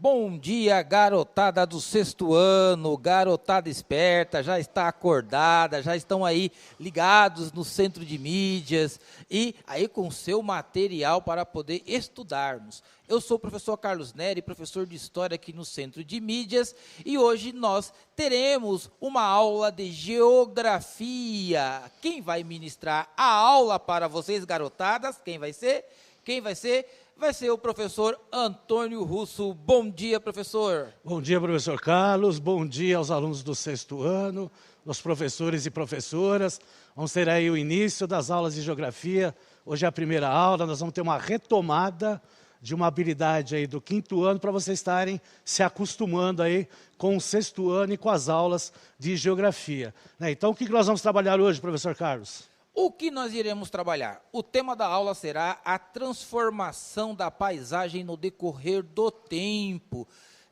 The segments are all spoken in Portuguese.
Bom dia, garotada do sexto ano, garotada esperta, já está acordada, já estão aí ligados no centro de mídias e aí com seu material para poder estudarmos. Eu sou o professor Carlos Neri, professor de História aqui no Centro de Mídias, e hoje nós teremos uma aula de Geografia. Quem vai ministrar a aula para vocês, garotadas? Quem vai ser? Vai ser o professor Antônio Russo. Bom dia, professor. Bom dia, professor Carlos. Bom dia aos alunos do sexto ano, aos professores e professoras. Vamos ter aí o início das aulas de Geografia. Hoje é a primeira aula, nós vamos ter uma retomada de uma habilidade aí do quinto ano para vocês estarem se acostumando aí com o sexto ano e com as aulas de Geografia. Então, o que nós vamos trabalhar hoje, professor Carlos? O que nós iremos trabalhar? O tema da aula será a transformação da paisagem no decorrer do tempo.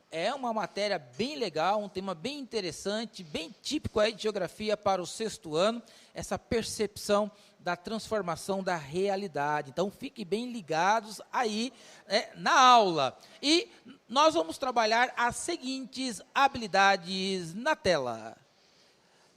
É uma matéria bem legal, um tema bem interessante, bem típico aí de geografia para o sexto ano, essa percepção da transformação da realidade. Então, fiquem bem ligados aí na aula. E nós vamos trabalhar as seguintes habilidades na tela.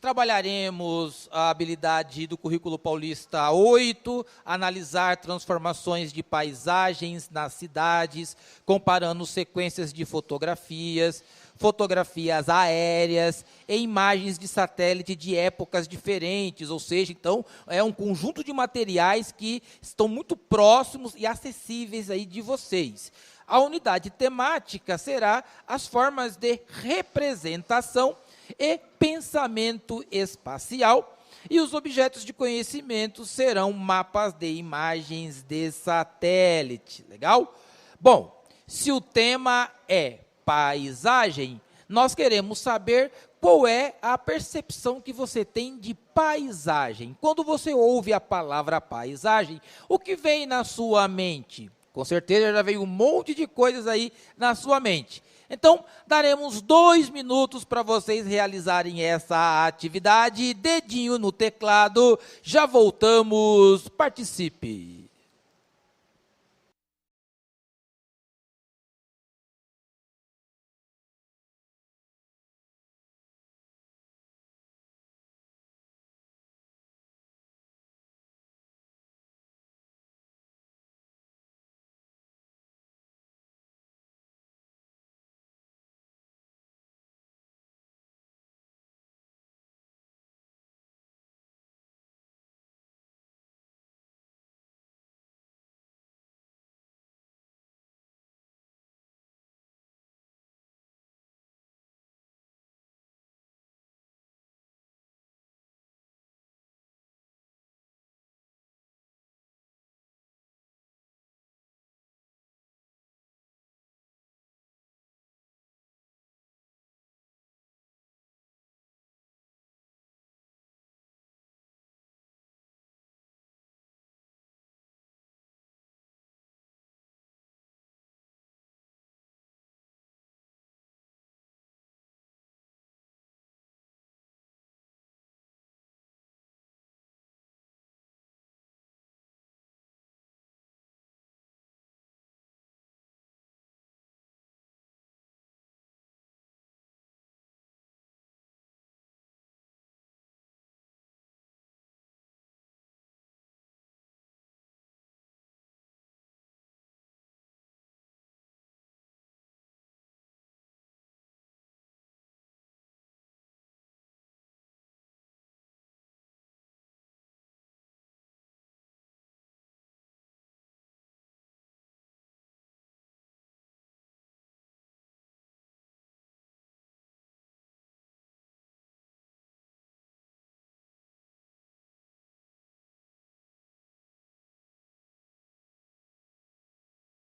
Trabalharemos a habilidade do currículo paulista 8, analisar transformações de paisagens nas cidades, comparando sequências de fotografias, fotografias aéreas e imagens de satélite de épocas diferentes, ou seja, então, é um conjunto de materiais que estão muito próximos e acessíveis aí de vocês. A unidade temática será as formas de representação e pensamento espacial, e os objetos de conhecimento serão mapas de imagens de satélite. Legal? Bom, se o tema é paisagem, nós queremos saber qual é a percepção que você tem de paisagem. Quando você ouve a palavra paisagem, o que vem na sua mente? Com certeza já veio um monte de coisas aí na sua mente. Então, daremos 2 minutos para vocês realizarem essa atividade. Dedinho no teclado, já voltamos, participe.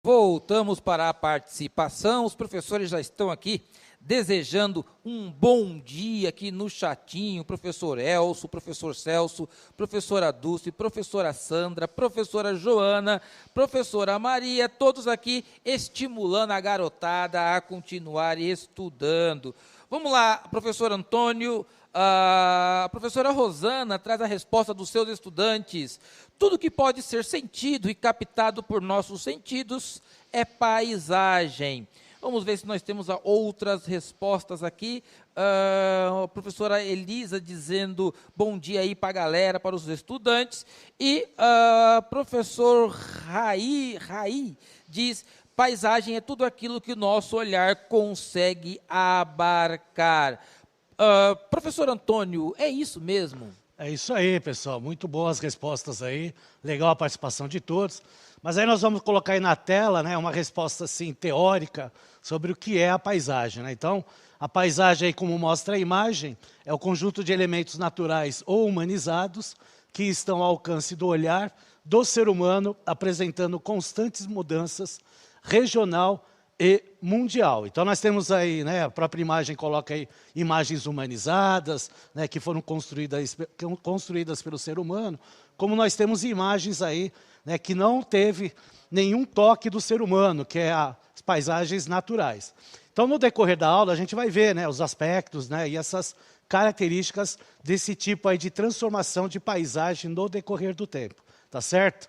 Voltamos para a participação, os professores já estão aqui desejando um bom dia aqui no chatinho, professor Elcio, professor Celso, professora Dulce, professora Sandra, professora Joana, professora Maria, todos aqui estimulando a garotada a continuar estudando. Vamos lá, professor Antônio, a professora Rosana traz a resposta dos seus estudantes. Tudo que pode ser sentido e captado por nossos sentidos é paisagem. Vamos ver se nós temos outras respostas aqui. A professora Elisa dizendo bom dia aí para a galera, para os estudantes. E professor Raí diz: paisagem é tudo aquilo que o nosso olhar consegue abarcar. Professor Antônio, é isso mesmo? É isso aí, pessoal. Muito boas respostas aí. Legal a participação de todos. Mas aí nós vamos colocar aí na tela, né, uma resposta assim, teórica sobre o que é a paisagem, né? Então, a paisagem, aí, como mostra a imagem, é o conjunto de elementos naturais ou humanizados que estão ao alcance do olhar do ser humano, apresentando constantes mudanças regional e mundial. Então nós temos aí, né, a própria imagem coloca aí imagens humanizadas, né, que foram construídas pelo ser humano, como nós temos imagens aí, né, que não teve nenhum toque do ser humano, que é as paisagens naturais. Então no decorrer da aula a gente vai ver, né, os aspectos, né, e essas características desse tipo aí de transformação de paisagem no decorrer do tempo, tá certo?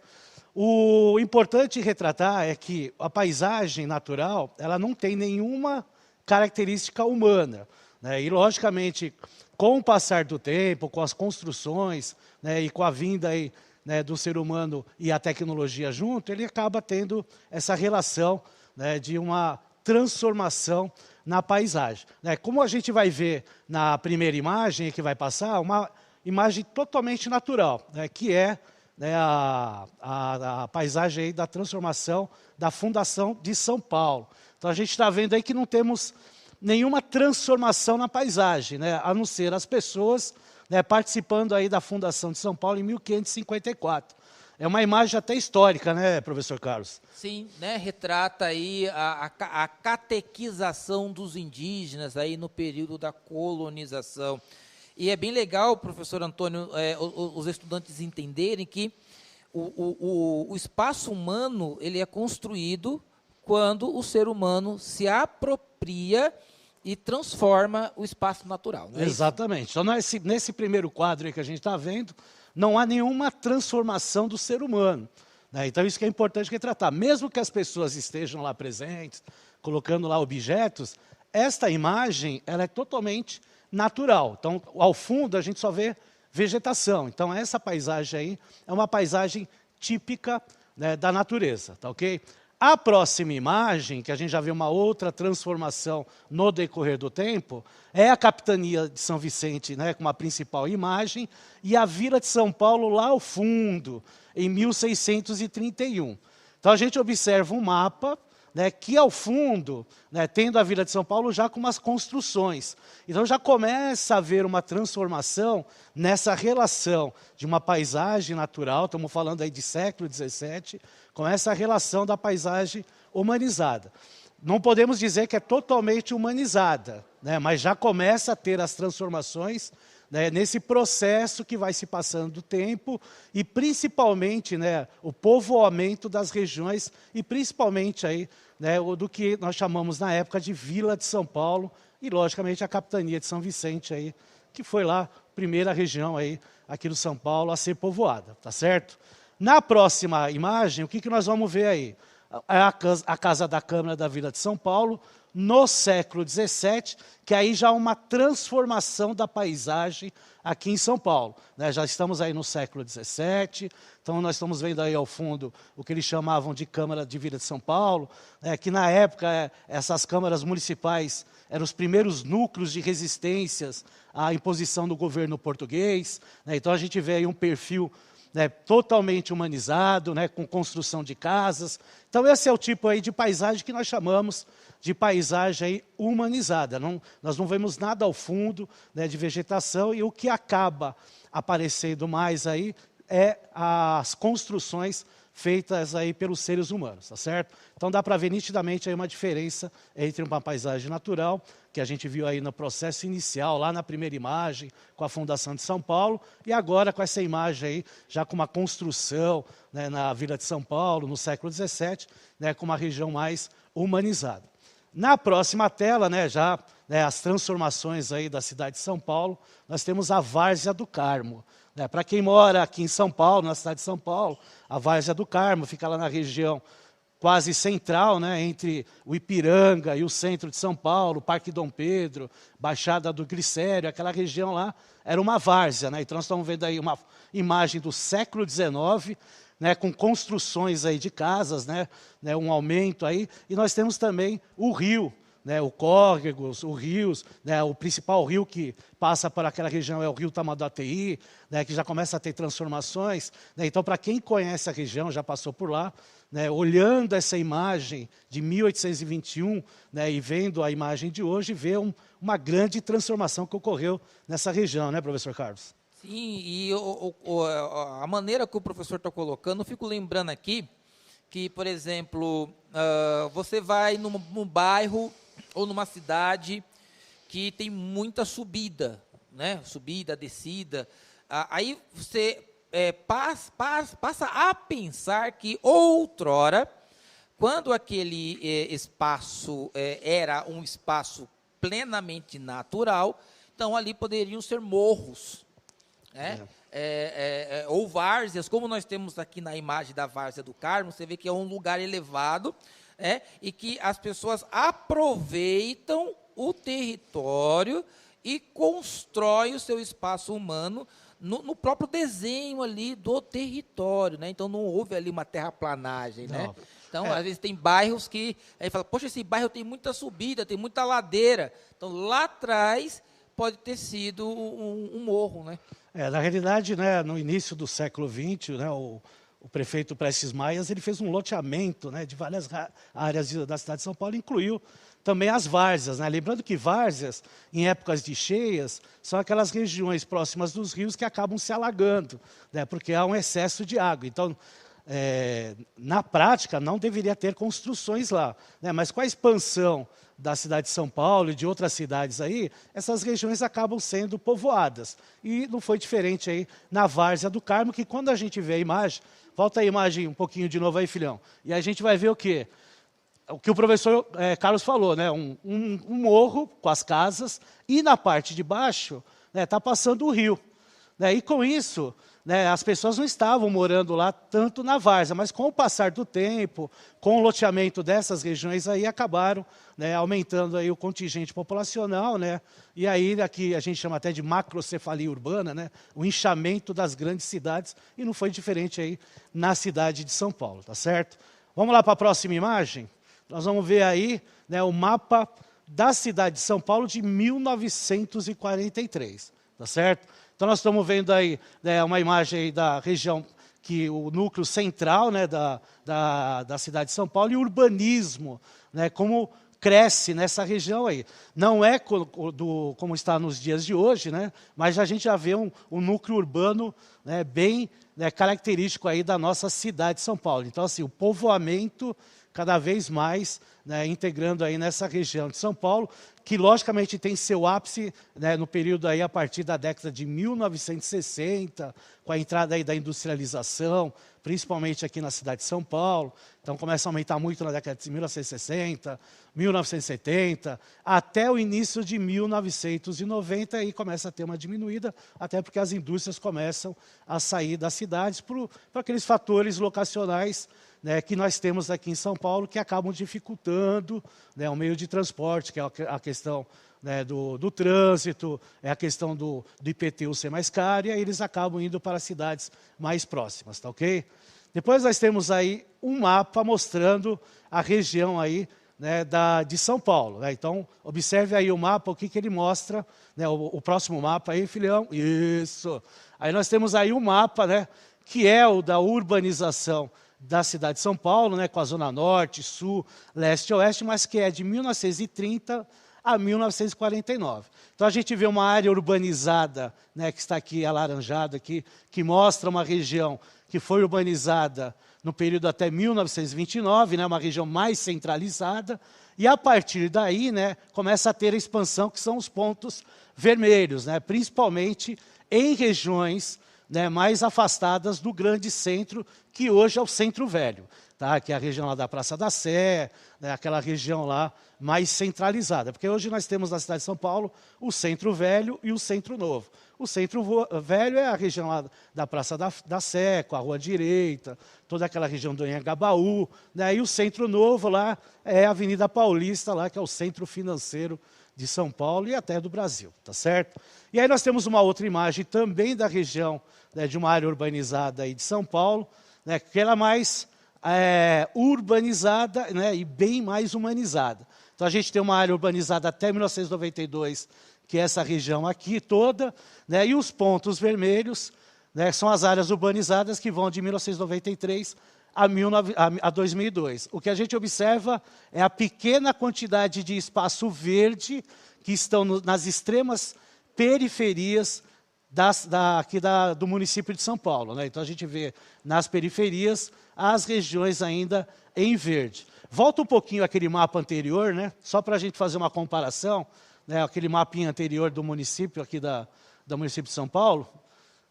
O importante retratar é que a paisagem natural, ela não tem nenhuma característica humana, né? E, logicamente, com o passar do tempo, com as construções, né, e com a vinda aí, né, do ser humano e a tecnologia junto, ele acaba tendo essa relação, né, de uma transformação na paisagem, né? Como a gente vai ver na primeira imagem que vai passar, uma imagem totalmente natural, né, que é, né, a paisagem aí da transformação da Fundação de São Paulo. Então a gente está vendo aí que não temos nenhuma transformação na paisagem, né, a não ser as pessoas, né, participando aí da Fundação de São Paulo em 1554. É uma imagem até histórica, né, professor Carlos? Sim, né, retrata aí a catequização dos indígenas aí no período da colonização. E é bem legal, professor Antônio, os estudantes entenderem que o espaço humano ele é construído quando o ser humano se apropria e transforma o espaço natural. Não é Exatamente. Isso? Então, nesse primeiro quadro aí que a gente está vendo, não há nenhuma transformação do ser humano, né? Então, isso que é importante retratar. Mesmo que as pessoas estejam lá presentes, colocando lá objetos, esta imagem ela é totalmente natural. Então, ao fundo, a gente só vê vegetação. Então, essa paisagem aí é uma paisagem típica, né, da natureza, tá ok? A próxima imagem, que a gente já vê uma outra transformação no decorrer do tempo, é a Capitania de São Vicente, né, como a principal imagem, e a Vila de São Paulo lá ao fundo, em 1631. Então, a gente observa um mapa, né, que ao fundo, né, tendo a Vila de São Paulo já com umas construções. Então já começa a haver uma transformação nessa relação de uma paisagem natural, estamos falando aí de século XVII, com essa relação da paisagem humanizada. Não podemos dizer que é totalmente humanizada, né, mas já começa a ter as transformações, né, nesse processo que vai se passando do tempo e principalmente, né, o povoamento das regiões e principalmente aí, né, do que nós chamamos na época de Vila de São Paulo e logicamente a Capitania de São Vicente aí, que foi lá a primeira região aí aqui do São Paulo a ser povoada, tá certo? Na próxima imagem, o que nós vamos ver aí? A Casa da Câmara da Vila de São Paulo, no século XVII, que aí já há uma transformação da paisagem aqui em São Paulo, né? Já estamos aí no século XVII, então nós estamos vendo aí ao fundo o que eles chamavam de Câmara de Vila de São Paulo, né? Que na época essas câmaras municipais eram os primeiros núcleos de resistências à imposição do governo português, né? Então a gente vê aí um perfil, né, totalmente humanizado, né, com construção de casas. Então esse é o tipo aí de paisagem que nós chamamos de paisagem aí humanizada. Nós não vemos nada ao fundo, né, de vegetação, e o que acaba aparecendo mais aí é as construções feitas aí pelos seres humanos, tá certo? Então dá para ver nitidamente aí uma diferença entre uma paisagem natural, que a gente viu aí no processo inicial, lá na primeira imagem, com a Fundação de São Paulo, e agora com essa imagem aí, já com uma construção, né, na Vila de São Paulo, no século XVII, né, com uma região mais humanizada. Na próxima tela, né, já, né, as transformações aí da cidade de São Paulo, nós temos a Várzea do Carmo. Para quem mora aqui em São Paulo, na cidade de São Paulo, a Várzea do Carmo fica lá na região quase central, né, entre o Ipiranga e o centro de São Paulo, Parque Dom Pedro, Baixada do Glicério, aquela região lá, era uma várzea, né? Então nós estamos vendo aí uma imagem do século XIX, né, com construções aí de casas, né, um aumento aí, e nós temos também o rio, né, o córregos, os rios, né, o principal rio que passa por aquela região é o rio Tamanduateí, né, que já começa a ter transformações, né? Então, para quem conhece a região, já passou por lá, né, olhando essa imagem de 1821, né, e vendo a imagem de hoje, vê uma grande transformação que ocorreu nessa região, né, professor Carlos? Sim, e a maneira que o professor está colocando, eu fico lembrando aqui que, por exemplo, você vai num bairro ou numa cidade que tem muita subida, né? Subida, descida. Aí você passa a pensar que outrora, quando aquele espaço era um espaço plenamente natural, então ali poderiam ser morros, né? Ou várzeas, como nós temos aqui na imagem da Várzea do Carmo, você vê que é um lugar elevado, e que as pessoas aproveitam o território e constroem o seu espaço humano no próprio desenho ali do território, né? Então não houve ali uma terraplanagem, né? Então, às vezes tem bairros que aí fala, poxa, esse bairro tem muita subida, tem muita ladeira. Então lá atrás pode ter sido um morro, né? Na realidade, né, no início do século XX, né, o prefeito Prestes Maia, ele fez um loteamento, né, de várias áreas da cidade de São Paulo, incluiu também as várzeas, né? Lembrando que várzeas, em épocas de cheias, são aquelas regiões próximas dos rios que acabam se alagando, né, porque há um excesso de água. Então, na prática, não deveria ter construções lá, né, mas com a expansão da cidade de São Paulo e de outras cidades aí, essas regiões acabam sendo povoadas. E não foi diferente aí na Várzea do Carmo, que quando a gente vê a imagem, volta a imagem um pouquinho de novo aí, filhão, e a gente vai ver o quê? O que o professor Carlos falou, né? Um morro com as casas, e na parte de baixo está passando o rio, né? E com isso, né, as pessoas não estavam morando lá tanto na várzea, mas com o passar do tempo, com o loteamento dessas regiões aí, acabaram, né, aumentando aí o contingente populacional, né? E aí aqui a gente chama até de macrocefalia urbana, né? O inchamento das grandes cidades, e não foi diferente aí na cidade de São Paulo, tá certo? Vamos lá para a próxima imagem? Nós vamos ver aí, né, o mapa da cidade de São Paulo de 1943, tá certo? Então nós estamos vendo aí, né, uma imagem aí da região, que o núcleo central, né, da cidade de São Paulo, e o urbanismo, né, como cresce nessa região aí. Não é como está nos dias de hoje, né, mas a gente já vê um núcleo urbano, né, bem, né, característico aí da nossa cidade de São Paulo. Então, assim, o povoamento cada vez mais, né, integrando aí nessa região de São Paulo, que logicamente tem seu ápice, né, no período aí a partir da década de 1960, com a entrada aí da industrialização, principalmente aqui na cidade de São Paulo. Então começa a aumentar muito na década de 1960, 1970, até o início de 1990, e começa a ter uma diminuída, até porque as indústrias começam a sair das cidades por aqueles fatores locacionais, né, que nós temos aqui em São Paulo, que acabam dificultando, né, o meio de transporte, que é a questão, né, do trânsito, é a questão do IPTU ser mais caro, e aí eles acabam indo para cidades mais próximas, tá ok? Depois nós temos aí um mapa mostrando a região aí, né, de São Paulo, né? Então, observe aí o mapa, o que ele mostra, né, o próximo mapa aí, filhão, isso. Aí nós temos aí um mapa, né, que é o da urbanização da cidade de São Paulo, né, com a zona norte, sul, leste e oeste, mas que é de 1930 a 1949. Então a gente vê uma área urbanizada, né, que está aqui alaranjada, aqui, que mostra uma região que foi urbanizada no período até 1929, né, uma região mais centralizada, e a partir daí, né, começa a ter a expansão, que são os pontos vermelhos, né, principalmente em regiões, né, mais afastadas do grande centro, que hoje é o Centro Velho. tá? Que é a região lá da Praça da Sé, né? Aquela região lá mais centralizada. Porque hoje nós temos na cidade de São Paulo o Centro Velho e o Centro Novo. O Centro Velho é a região lá da Praça da Sé, com a Rua Direita, toda aquela região do Anhangabaú, né? E o Centro Novo lá é a Avenida Paulista, lá, que é o centro financeiro de São Paulo e até do Brasil, tá certo? E aí nós temos uma outra imagem também da região, né, de uma área urbanizada aí de São Paulo, né, que ela é mais urbanizada, né, e bem mais humanizada. Então a gente tem uma área urbanizada até 1992, que é essa região aqui toda, né, e os pontos vermelhos, né, são as áreas urbanizadas que vão de 1993 a 2002. O que a gente observa é a pequena quantidade de espaço verde que estão nas extremas periferias do município de São Paulo, né? Então a gente vê nas periferias as regiões ainda em verde. Volta um pouquinho aquele mapa anterior, né? Só para a gente fazer uma comparação, né? Aquele mapinha anterior do município aqui do município de São Paulo,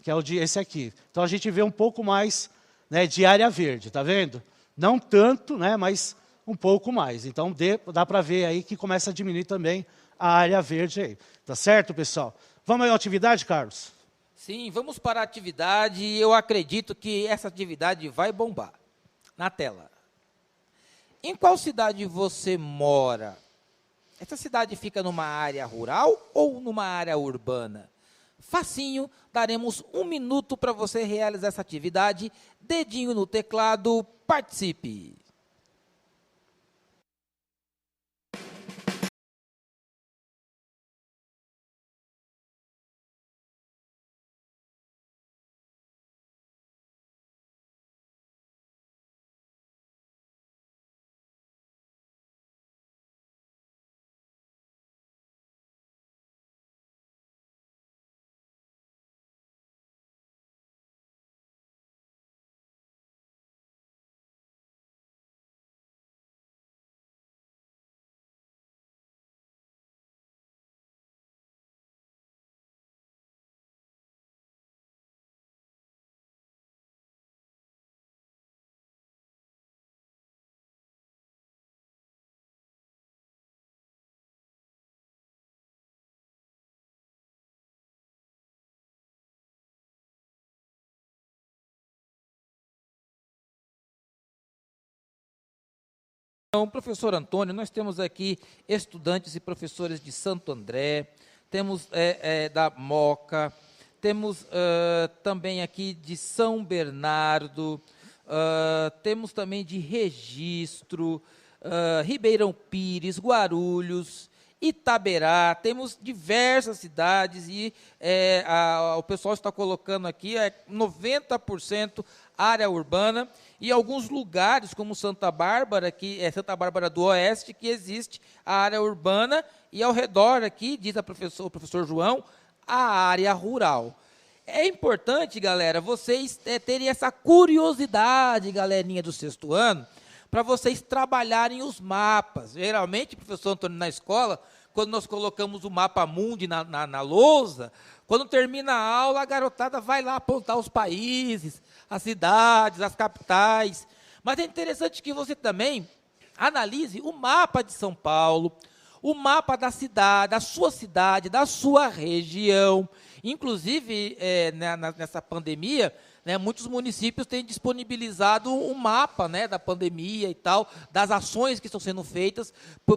que é esse aqui. Então a gente vê um pouco mais, né, de área verde, tá vendo? Não tanto, né, mas um pouco mais. Então dá para ver aí que começa a diminuir também a área verde aí. Tá certo, pessoal? Vamos aí à atividade, Carlos? Sim, vamos para a atividade e eu acredito que essa atividade vai bombar. Na tela. Em qual cidade você mora? Essa cidade fica numa área rural ou numa área urbana? Facinho, daremos 1 minuto para você realizar essa atividade. Dedinho no teclado, participe. Então, professor Antônio, nós temos aqui estudantes e professores de Santo André, temos da Moca, temos também aqui de São Bernardo, temos também de Registro, Ribeirão Pires, Guarulhos, Itaberá, temos diversas cidades e o pessoal está colocando aqui 90% área urbana e alguns lugares como Santa Bárbara, que é Santa Bárbara do Oeste, que existe a área urbana e ao redor aqui, diz o professor João, a área rural. É importante, galera, vocês terem essa curiosidade, galerinha do 6º ano, para vocês trabalharem os mapas. Geralmente, professor Antônio, na escola, quando nós colocamos o mapa mundi na lousa, quando termina a aula, a garotada vai lá apontar os países, as cidades, as capitais. Mas é interessante que você também analise o mapa de São Paulo, o mapa da cidade, da sua região. Inclusive, nessa pandemia, né, muitos municípios têm disponibilizado um mapa, né, da pandemia e tal, das ações que estão sendo feitas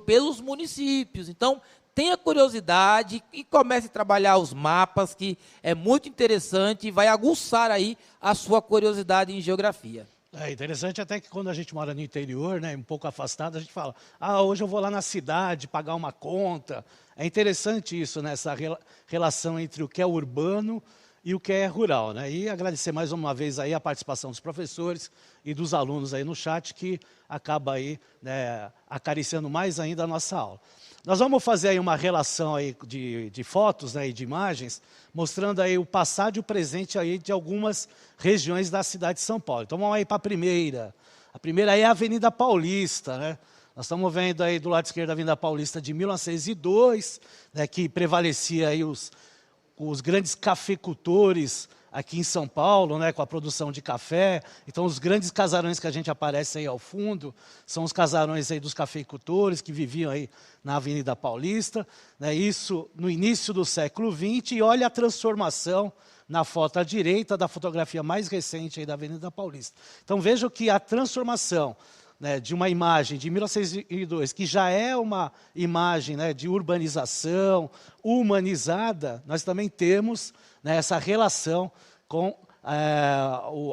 pelos municípios. Então, tenha curiosidade e comece a trabalhar os mapas, que é muito interessante e vai aguçar aí a sua curiosidade em geografia. É interessante até que quando a gente mora no interior, né, um pouco afastado, a gente fala, hoje eu vou lá na cidade pagar uma conta. É interessante isso, né, essa relação entre o que é urbano e o que é rural, né? E agradecer mais uma vez aí a participação dos professores e dos alunos aí no chat, que acaba aí, né, acariciando mais ainda a nossa aula. Nós vamos fazer aí uma relação aí de fotos, né, e de imagens, mostrando aí o passado e o presente aí de algumas regiões da cidade de São Paulo. Então vamos aí para a primeira. A primeira aí é a Avenida Paulista, né? Nós estamos vendo aí do lado esquerdo a Avenida Paulista de 1902, né, que prevalecia aí os grandes cafeicultores aqui em São Paulo, né, com a produção de café. Então, os grandes casarões que a gente aparece aí ao fundo são os casarões aí dos cafeicultores que viviam aí na Avenida Paulista, né, isso no início do século XX, e olha a transformação na foto à direita da fotografia mais recente aí da Avenida Paulista. Então, vejam que a transformação, né, de uma imagem de 1902, que já é uma imagem, né, de urbanização, humanizada, nós também temos, né, essa relação com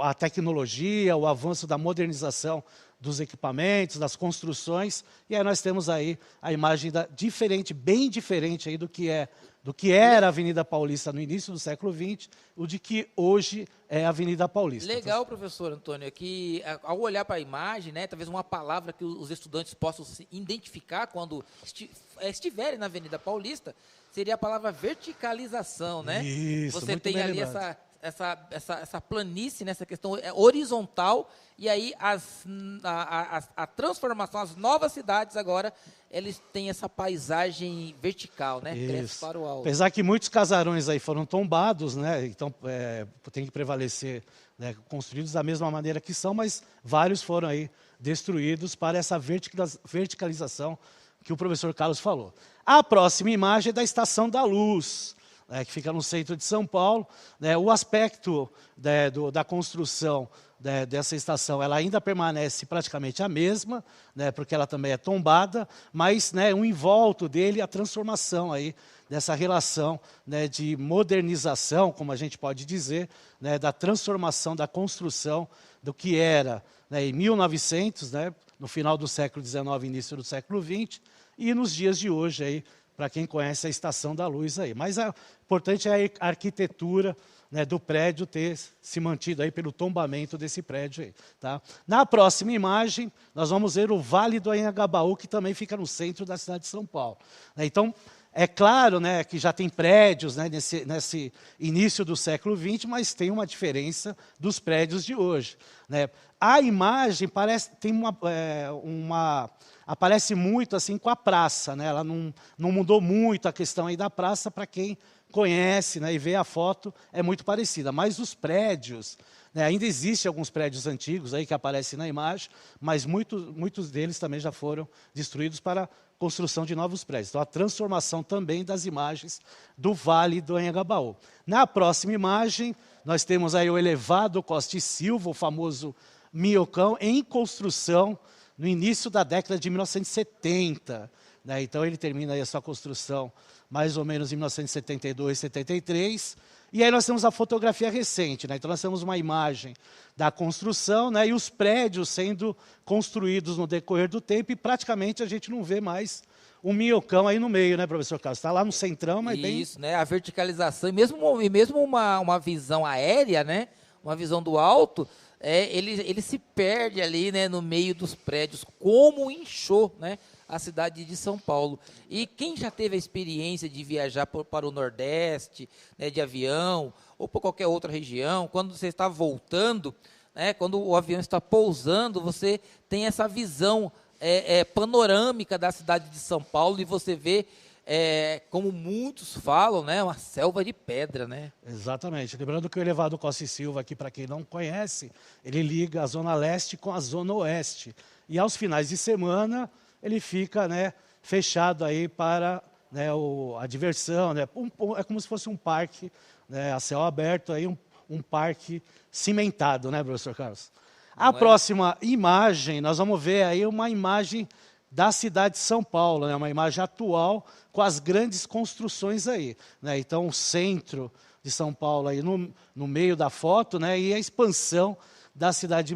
a tecnologia, o avanço da modernização dos equipamentos, das construções, e aí nós temos aí a imagem diferente, bem diferente aí do que era a Avenida Paulista no início do século XX, o de que hoje é a Avenida Paulista. Legal, professor Antônio, que ao olhar para a imagem, né, talvez uma palavra que os estudantes possam se identificar quando estiverem na Avenida Paulista, seria a palavra verticalização, né? Isso, você muito tem bem ali lembrado. essa planície, nessa questão horizontal, e aí a transformação, as novas cidades agora, eles têm essa paisagem vertical, né? Cresce para o alto. Apesar que muitos casarões aí foram tombados, né? Então tem que prevalecer, né, construídos da mesma maneira que são, mas vários foram aí destruídos para essa verticalização que o professor Carlos falou. A próxima imagem é da Estação da Luz, que fica no centro de São Paulo. Né, o aspecto da construção dessa estação, ela ainda permanece praticamente a mesma, né, porque ela também é tombada, mas, né, em volta dele a transformação aí dessa relação, né, de modernização, como a gente pode dizer, né, da transformação da construção do que era, né, em 1900, né, no final do século XIX, início do século XX, e nos dias de hoje aí, para quem conhece a Estação da Luz aí. Mas o importante é a arquitetura, né, do prédio ter se mantido aí pelo tombamento desse prédio aí, tá? Na próxima imagem, nós vamos ver o Vale do Anhangabaú, que também fica no centro da cidade de São Paulo. Então, é claro, né, que já tem prédios, né, nesse início do século XX, mas tem uma diferença dos prédios de hoje, né? A imagem aparece muito assim com a praça, né? Ela não mudou muito a questão aí da praça, para quem conhece, né, e vê a foto, é muito parecida. Mas os prédios, né, ainda existem alguns prédios antigos aí que aparecem na imagem, mas muitos deles também já foram destruídos para a construção de novos prédios. Então, a transformação também das imagens do Vale do Anhangabaú. Na próxima imagem, nós temos aí o elevado Costa e Silva, o famoso minhocão, em construção no início da década de 1970. Né? Então, ele termina aí a sua construção mais ou menos em 1972, 73. E aí nós temos a fotografia recente, né? Então nós temos uma imagem da construção, né, e os prédios sendo construídos no decorrer do tempo, e praticamente a gente não vê mais um minhocão aí no meio, né, professor Carlos? Está lá no centrão, mas bem... Isso, né, a verticalização, e mesmo uma visão aérea, né, uma visão do alto, ele se perde ali, né, no meio dos prédios, como inchou, né, a cidade de São Paulo. E quem já teve a experiência de viajar para o Nordeste, né, de avião, ou por qualquer outra região, quando você está voltando, né, quando o avião está pousando, você tem essa visão panorâmica da cidade de São Paulo, e você vê, como muitos falam, né, uma selva de pedra, né? Exatamente. Lembrando que o elevado Costa e Silva, aqui para quem não conhece, ele liga a Zona Leste com a Zona Oeste. E aos finais de semana, ele fica, né, fechado aí para, né, a diversão, né? É como se fosse um parque, né, a céu aberto, aí, um parque cimentado, né, professor Carlos? A próxima imagem, nós vamos ver aí uma imagem da cidade de São Paulo, né, uma imagem atual com as grandes construções aí, né? Então, o centro de São Paulo aí no meio da foto, né, e a expansão da cidade,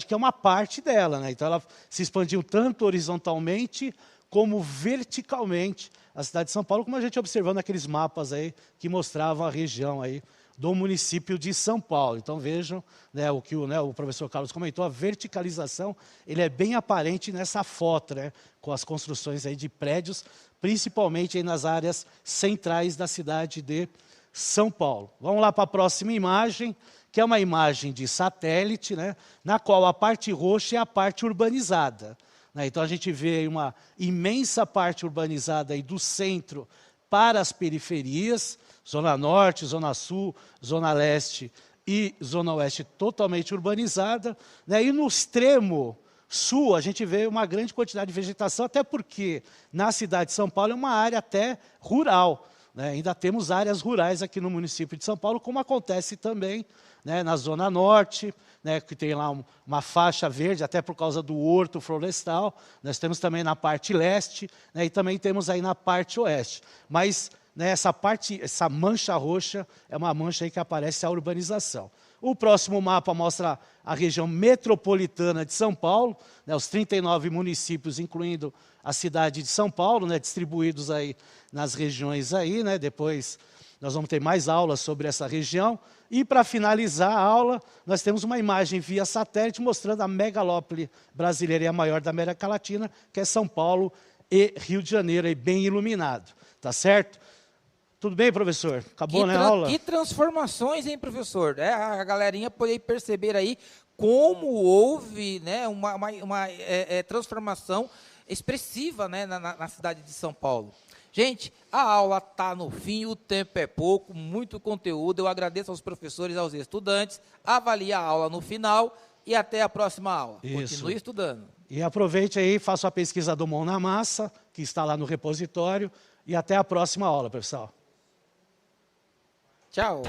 que é uma parte dela, né? Então ela se expandiu tanto horizontalmente como verticalmente, a cidade de São Paulo, como a gente observou naqueles mapas aí que mostravam a região aí do município de São Paulo. Então vejam, né, o que o professor Carlos comentou, a verticalização, ele é bem aparente nessa foto, né, com as construções aí de prédios, principalmente aí nas áreas centrais da cidade de São Paulo. Vamos lá para a próxima imagem, que é uma imagem de satélite, né, na qual a parte roxa é a parte urbanizada, né? Então a gente vê uma imensa parte urbanizada aí do centro para as periferias, Zona Norte, Zona Sul, Zona Leste e Zona Oeste totalmente urbanizada, né? E no extremo sul a gente vê uma grande quantidade de vegetação, até porque na cidade de São Paulo é uma área até rural, né? Ainda temos áreas rurais aqui no município de São Paulo, como acontece também, né, na Zona Norte, né, que tem lá uma faixa verde, até por causa do horto florestal. Nós temos também na parte leste, né, e também temos aí na parte oeste. Mas, né, essa mancha roxa é uma mancha aí que aparece a urbanização. O próximo mapa mostra a região metropolitana de São Paulo, né, os 39 municípios, incluindo a cidade de São Paulo, né, distribuídos aí nas regiões aí, né, depois nós vamos ter mais aulas sobre essa região. E para finalizar a aula, nós temos uma imagem via satélite mostrando a megalópole brasileira e a maior da América Latina, que é São Paulo e Rio de Janeiro, aí bem iluminado, tá certo? Tudo bem, professor? Acabou, né, a aula? Que transformações, hein, professor? A galerinha pode perceber aí como houve, né, uma transformação expressiva, né, na cidade de São Paulo. Gente, a aula está no fim, o tempo é pouco, muito conteúdo. Eu agradeço aos professores e aos estudantes. Avalie a aula no final e até a próxima aula. Isso. Continue estudando. E aproveite aí, faça a pesquisa do Mão na Massa, que está lá no repositório. E até a próxima aula, pessoal. Tchau.